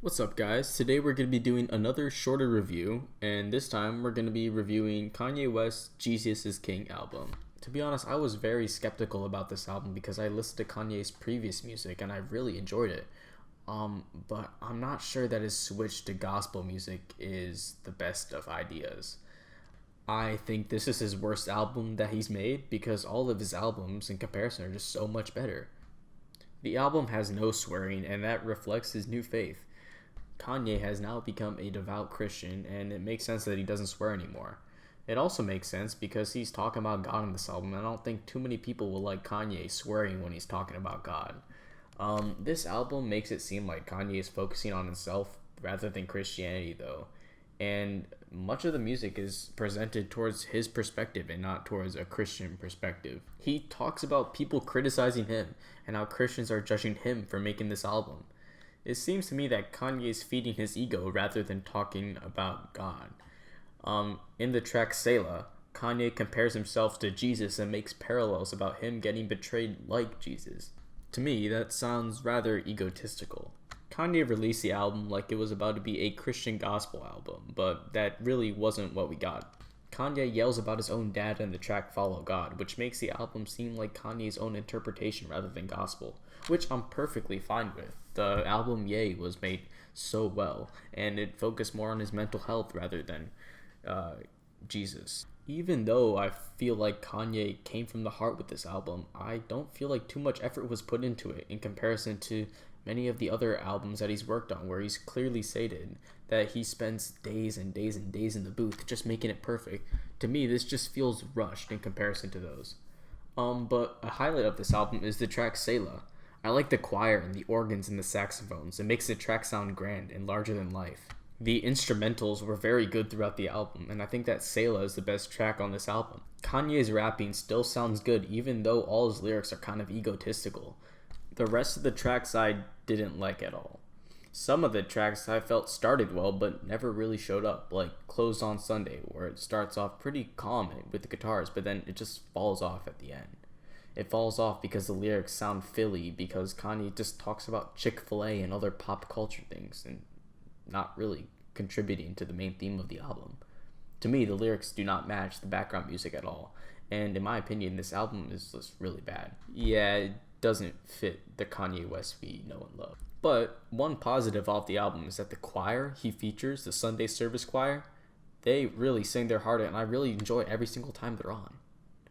What's up, guys? Today we're going to be doing another shorter review, and this time we're going to be reviewing Kanye West's Jesus is King album. To be honest, I was very skeptical about this album because I listened to Kanye's previous music and I really enjoyed it. But I'm not sure that his switch to gospel music is the best of ideas. I think this is his worst album that he's made because all of his albums in comparison are just so much better. The album has no swearing, and that reflects his new faith. Kanye has now become a devout Christian, and it makes sense that he doesn't swear anymore. It also makes sense because he's talking about God in this album, and I don't think too many people will like Kanye swearing when he's talking about God. This album makes it seem like Kanye is focusing on himself rather than Christianity, though, and much of the music is presented towards his perspective and not towards a Christian perspective. He talks about people criticizing him and how Christians are judging him for making this album. It seems to me that Kanye is feeding his ego rather than talking about God. In the track Selah, Kanye compares himself to Jesus and makes parallels about him getting betrayed like Jesus. To me, that sounds rather egotistical. Kanye released the album like it was about to be a Christian gospel album, but that really wasn't what we got. Kanye yells about his own dad in the track Follow God, which makes the album seem like Kanye's own interpretation rather than gospel, which I'm perfectly fine with. The album Ye was made so well, and it focused more on his mental health rather than Jesus. Even though I feel like Kanye came from the heart with this album, I don't feel like too much effort was put into it in comparison to many of the other albums that he's worked on, where he's clearly stated that he spends days and days and days in the booth just making it perfect. To me, this just feels rushed in comparison to those. But a highlight of this album is the track Selah. I like the choir and the organs and the saxophones. It makes the track sound grand and larger than life. The instrumentals were very good throughout the album, and I think that Selah is the best track on this album. Kanye's rapping still sounds good even though all his lyrics are kind of egotistical. The rest of the tracks I didn't like at all. Some of the tracks I felt started well but never really showed up, like Closed on Sunday, where it starts off pretty calm with the guitars, but then it just falls off at the end. It falls off because the lyrics sound Philly, because Kanye just talks about Chick-fil-A and other pop culture things and not really contributing to the main theme of the album. To me, the lyrics do not match the background music at all, and in my opinion, this album is just really bad. Yeah, it doesn't fit the Kanye West we know and love. But one positive off the album is that the choir he features, the Sunday service choir, they really sing their heart out, and I really enjoy every single time they're on.